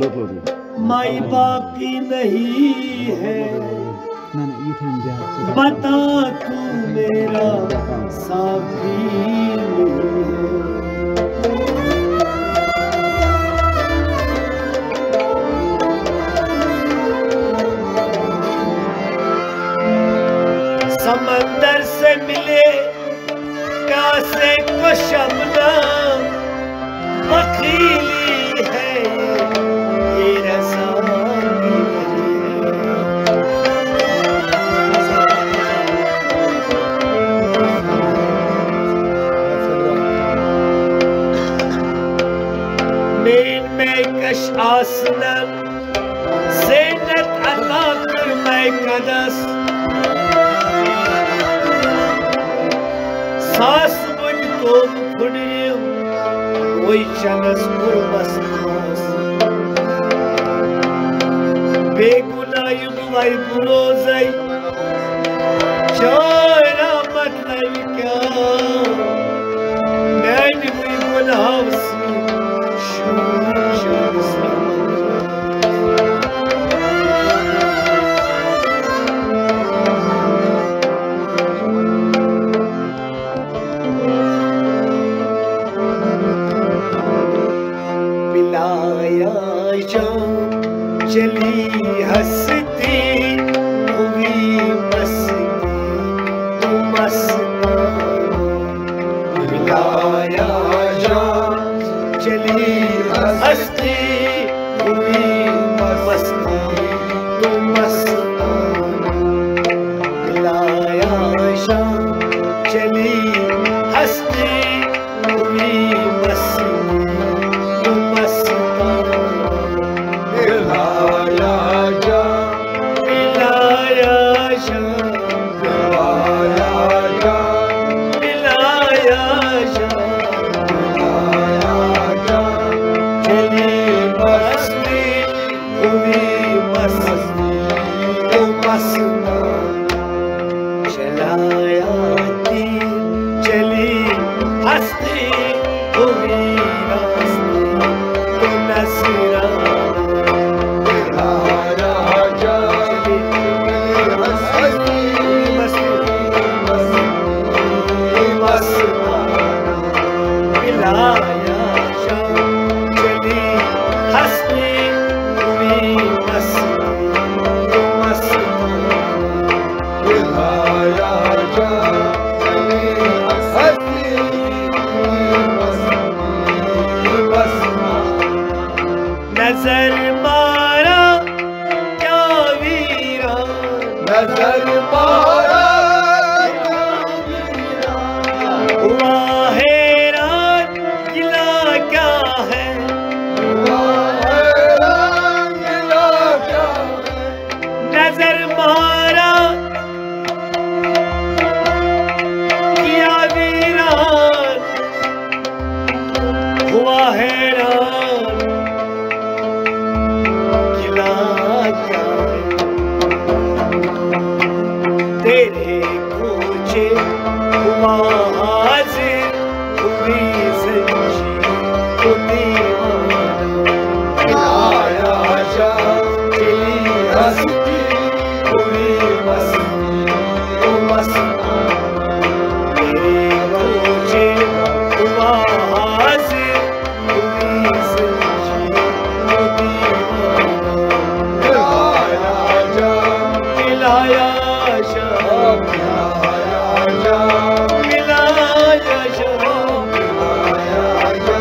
माई बाप की नहीं है, बता तू मेरा साथी नहीं है। समंदर से मिले कासे को शबनम, बखीली है ये रसा भी नहीं है। मेन में कश आसनम ज़ीनत अल्लाह फरमाए कदस, सास बुन तो फुड़ियो वही चनस कुर्बस नास, बेगुनाह गुवाई बुरोज़ई चारा मतलब क्या, मैंने हुई गुनाह से शूर चली हंसती हुई मस्ती तू मस्ताना, मिलाया जा चली हंसती हुई मस्ती तू मस्ताना, मिलाया जा चली हंसती हुई मस्ती तू मस्ताना, मिलाया जा मिलाया जा मिलाया जा मिलाया जा मिलाया जा, चली मस्ती हुई मस्ती तो मस्ताना, चलाया तीर चली हंसती हुई रास्ते तो नसराना, नजर मारा क्या वीरा, नजर मारा क्या वीरा, हुआ हैरान गिला क्या है, हुआ हैरान गिला क्या है, नजर मारा क्या वीरान, हुआ हैरान तेरे खोजे हुआ हाजिर हुई ज़ंजीर तो दीवाना, मिलाया जा चली हंसती हुई मस्ती तो मस्ताना, तेरे खोजे हुआ हाजिर हुई ज़ंजीर तो दीवाना, मिलाया जा मिलाया जा मिलाया जा मिलाया जा मिलाया जा,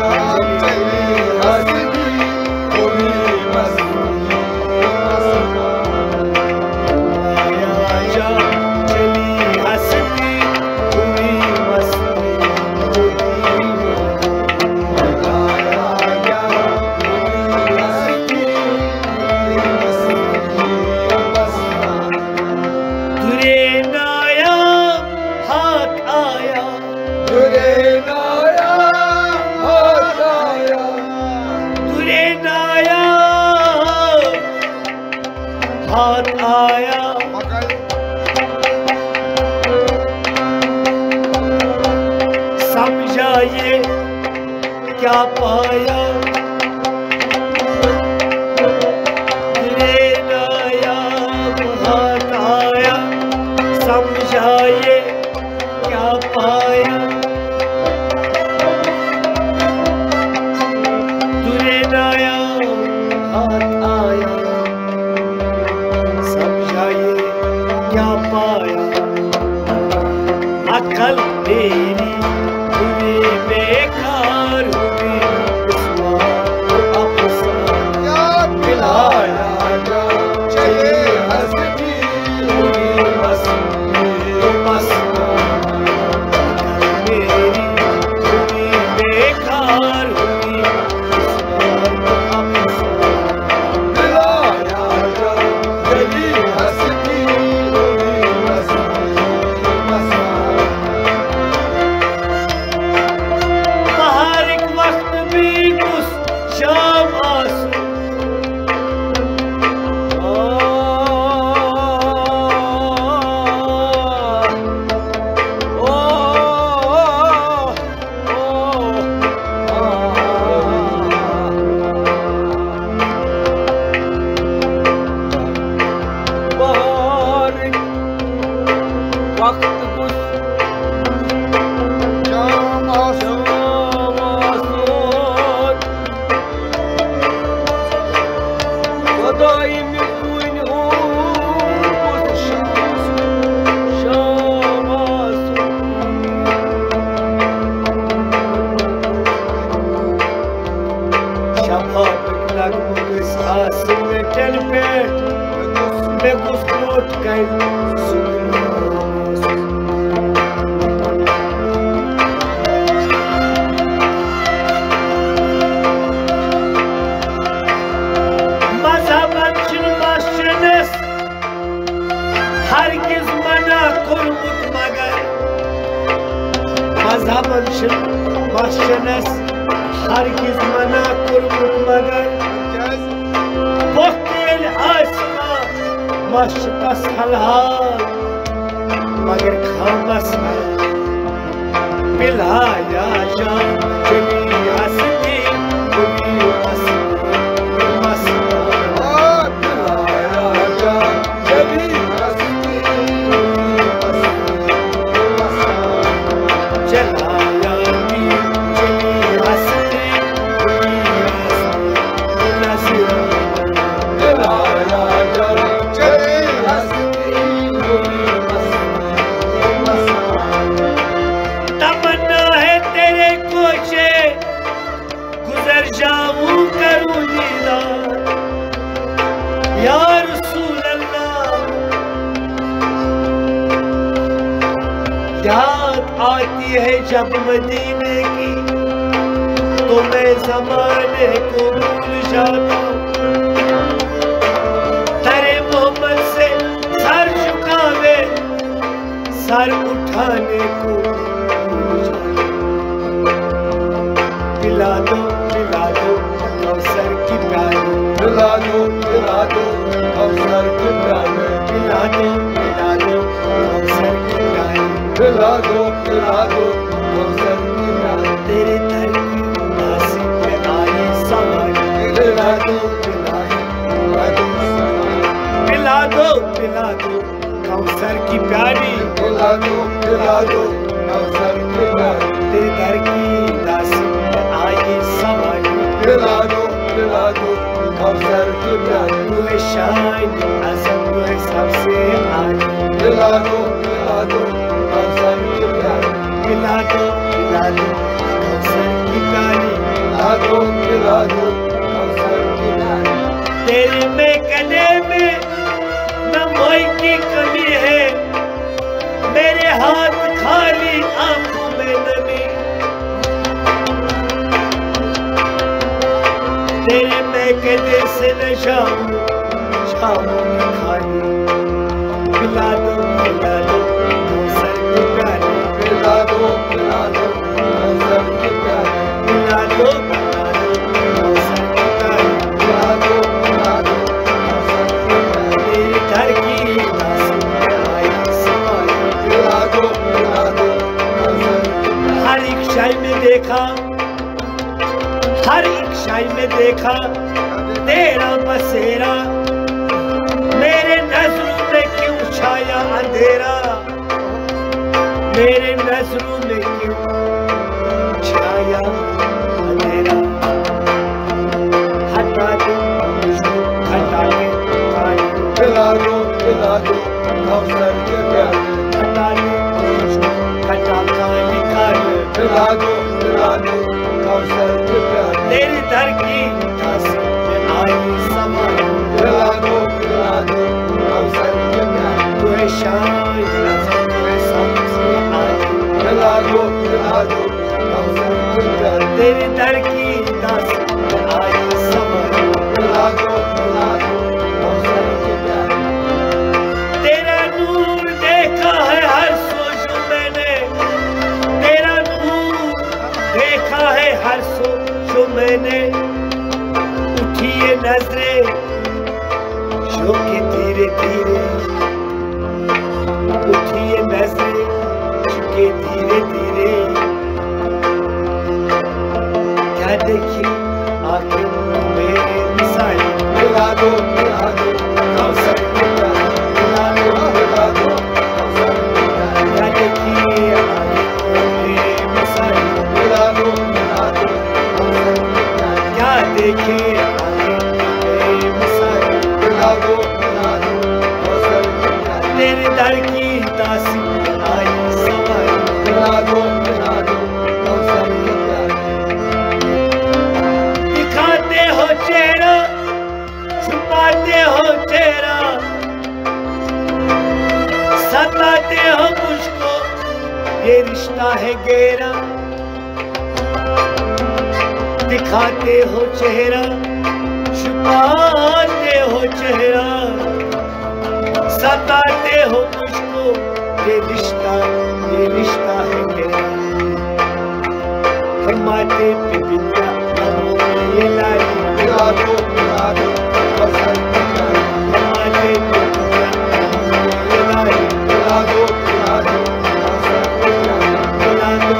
चली हंसती हुई मस्ती मिलाया जा चली हंसती हुई मस्ती मिलाया जा हंसती हुई मस्ती तुरे नाया हाथ आया, तुरे नाया हाथ आया, तुरे नाया हाथ आया, समझा ये क्या पाया, भला ये क्या पाया, दुरे नाया हाथ आया, समझा ये क्या पाया। अकल मेरी हुई बेकार हुई, मिलाया जा चले हंसती हुई मेरी हुई बेकार हुई, मिलाया जा चली हंसती हुई बाहर एक वक्त भी कुछ शाम आंसू, हरगिज मना कोरमुत मगर मजहबन मशनस हरगिज मना कोरमुत मगर वक्तिल आसमा मशकस हलहाल मगर खामस पिलाया जा चली हंसती हुई याद आती है जब मदीने की तो मैं ज़माने को भूल जाता हूँ। तेरे मोहब्बत से सर झुकावे सर उठाने को भूल जाता हूँ। पिला दो कौसर की प्याली, पिला दो कौसर की प्याली, पिला दो कौसर की प्याली, पिला दो कौसर की प्याली। तेरे दर की उदासी पे आई सवारी, पिला दो कौसर की प्याली, पिला दो कौसर की प्याली। तेरे दर की उदासी पे आई सवारी, पिला दो कौसर की प्याली। तू है शान आज़म, तू है सबसे आली, पिला दो कौसर की प्याली, पिला दो कौसर की प्याली, पिला दो कौसर की प्याली। तेरे में गले में न मोई की कमी है, मेरे हाथ खाली आंखों में नमी, तेरे मैं गले से न जाऊं की खाली। पिला दो कौसर की प्याली, पिला दो कौसर की प्याली, पिला दो कौसर की प्याली, पिला दो कौसर की प्याली। तेरे दर की उदासी पे आई सवारी, पिला दो कौसर की प्याली। हर एक शाय में देखा तेरा बसेरा, मेरे नजरों में क्यों छाया अंधेरा। की दासी में आई सवार दिला दो अवसर के प्यार तू है शान तू है सबसे आई दिला दो अवसर के प्यार तेरे दर की दासी में आई सवार दिला दो अवसर के प्यार तेरा नूर देखा है हर सोच मैंने तेरा नूर देखा है हर सोच मैंने उठी ये नजरें जो कि धीरे धीरे उठी ये नजरें जो कि धीरे धीरे क्या देखी आखिर मेरे मिसाइल दिला दो अवसर के प्यार दिला दो अवसर के प्यार क्या देखी आखिर मेरे मिसाइल दिला दो अवसर के प्यार क्या देखे आखिर मेरे मिसाइल दिला दो अवसर के प्यार तेरे दर की दासी आई सवार दिला दो अवसर के प्यार दिखाते हो चेहरा छुपाते हो चेहरा सताते हो मुझको ये रिश्ता है गहरा दिखाते हो चेहरा छुपाते हो चेहरा सताते हो मुझको ये रिश्ता है गहरा माथे पे बिंदिया कानों में ये लाली दिला दो अवसर के प्यार माथे पे बिंदिया कानों में ये लाली दिला दो अवसर के प्यार बुला दो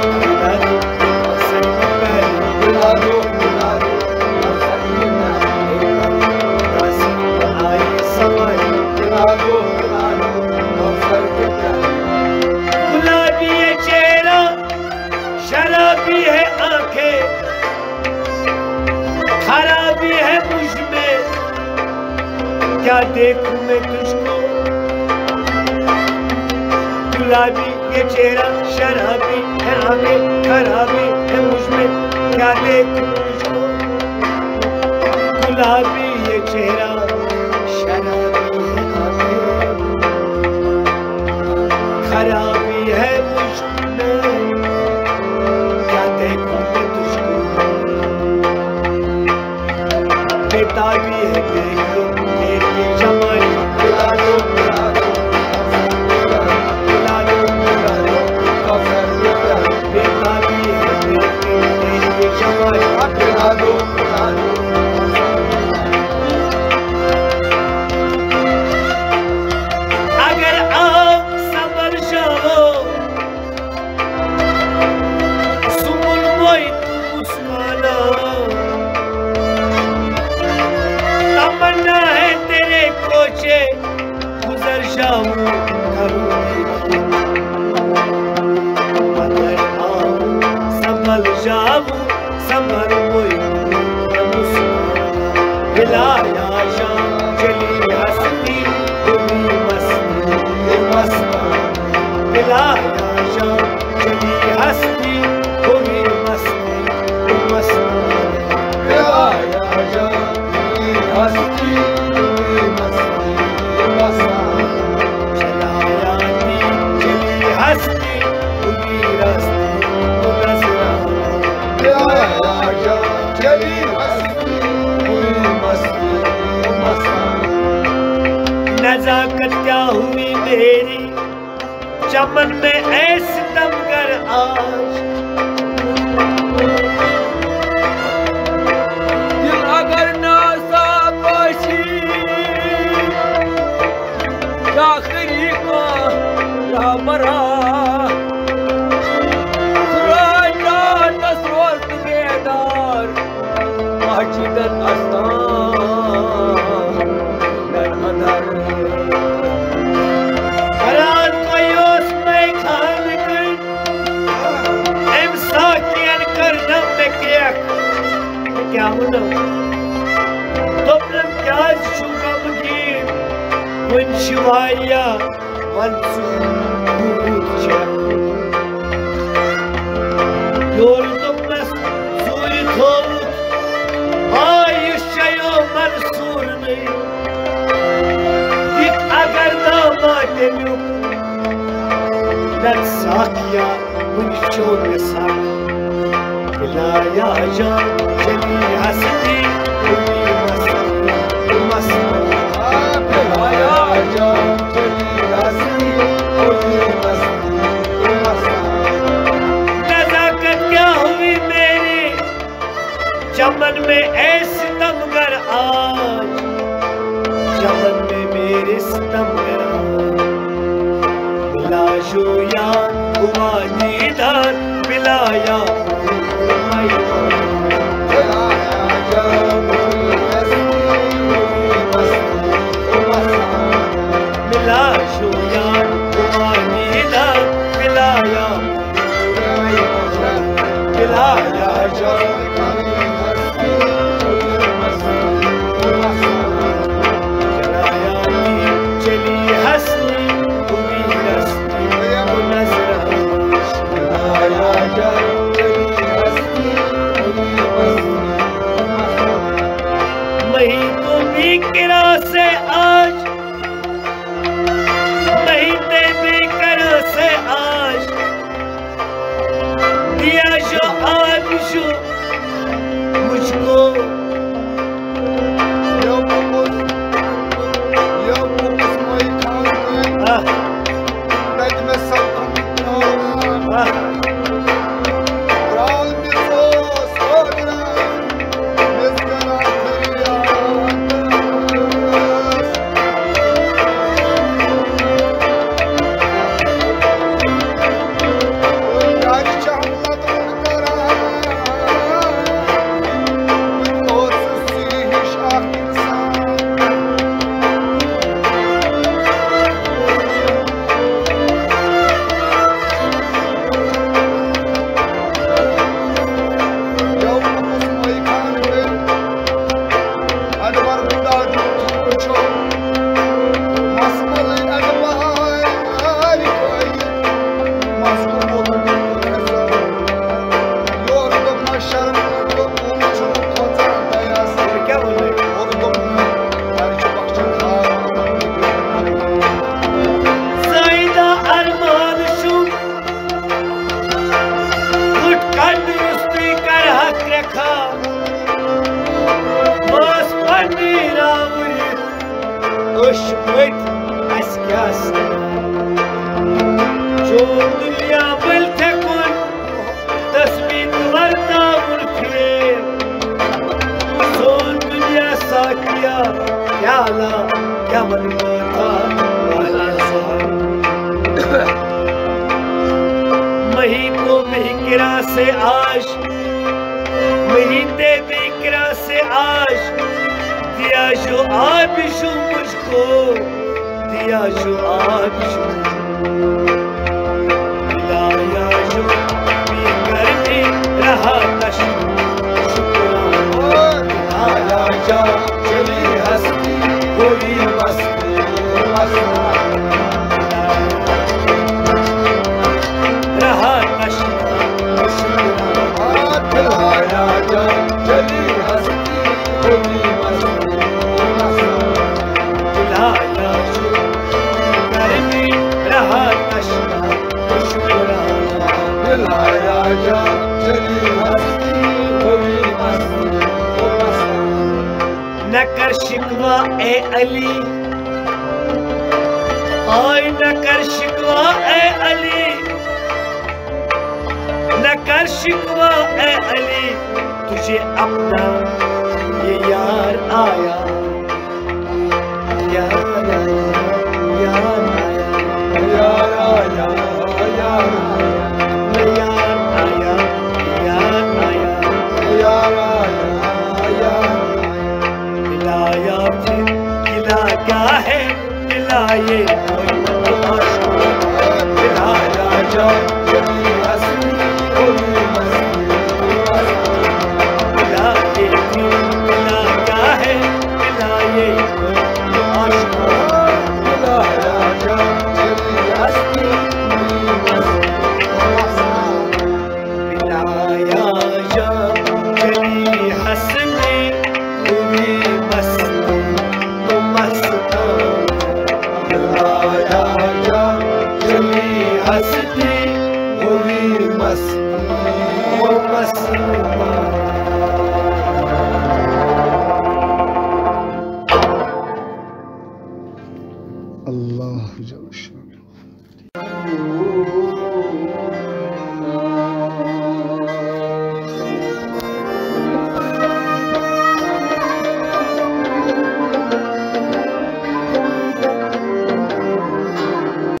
अवसर की प्यारी दिला दो अवसर के प्यार दासी आई सवारी दिला दो अवसर के प्यार गुलाबी है चेहरा शराबी है आंखें खराबी है मुझ में क्या देखूं मैं तुझको गुलाबी ये चेहरा शराबी है आंखें खराबी है मुझ में क्या देखूं तुझको गुलाबी ये चेहरा शराबी है आंखें खराबी है मुझ में क्या देखूं मैं तुझको बेताबी है देखो तेरी जमाई दिला दो अवसर के प्यार बेताबी है देखो तेरी जमाई दिला दो अगर आप संभल जाओ सुमुल मोई मुस्काना तमन्ना है तेरे कोचे गुजर जाऊं करूंगी अगर आओ संभल जाऊं संभल मोई मुस्काना हिलाया शाम चली हंसती हुई मस्ती मस्ताना हिलाया शाम चली हंसती हुई मस्ती मस्ताना हस्ती मस्ती मस्ताना चलाया दी चली हंसती हुई रास्ते नजराना चली हस्ती मस्ती मस्ताना नजाकत क्या हुई मेरी चमन में ऐसे दमगर आज दिल अगर नासाबाशी आखिरी को राबरा सुराजा तस्रोत बेदार माचिदत अस्तान नरमदर रात को योस में खान कर emsa kiyan karnam bekleyak क्या होना toplam kaz şukamgim वन शिवाया वंसु बुचा योल तoplas suri thovut नत साकिया मुझो निसार पिलाया जा चली हंसती हुई मस्ती मस्ती पिलाया जा चली हंसती हुई मस्ती मस्ती नजाकत क्या हुई मेरी चमन में ऐसी तमगर आज चमन में मेरे सितमगर मिला जो यार हुआ दीदार मिलाया मिला जो यार हुआ दीदार मिलाया मिलाया जो बेकरा से आज महीने बेकरा से आज दिया जो आज जो मुझको जो दुनिया बल थकुन तस्वीर वरता उर्फे सोन दुनिया साकिया प्याला क्या मन था मही को बेकरा से आज महीने बेकरा से आज दिया जो आबिशु मुझको दिया जो आबिशु मिलाया जो बेकर में रहा शुक्राना मिलाया जा चली हंसती हुई मस्ती रहा मिलाया जा चली हंसती हुई मस्ती मिलाया जो बेकर में रहा मिलाया जा चली हंसती हुई मस्ती न कर शिकवा ए अली आय न कर शिकवा ए अली न कर शिकवा ए अली तुझे अपना ये यार आया यार आया यार आया यार आया यार आया यार आया यार आया मिलाया फिर मिला क्या है मिलाए मिलाया जा चली हंसती हुई मस्ती मिलाए फिर मिला क्या है मिलाए मिलाया जा चली हंसती हुई मस्ती मिलाया जा चली हंसने हुई मस्ती तो मस्ता मिलाया जा चली हंसती मस्ती हुई मस्ती वो मस्ती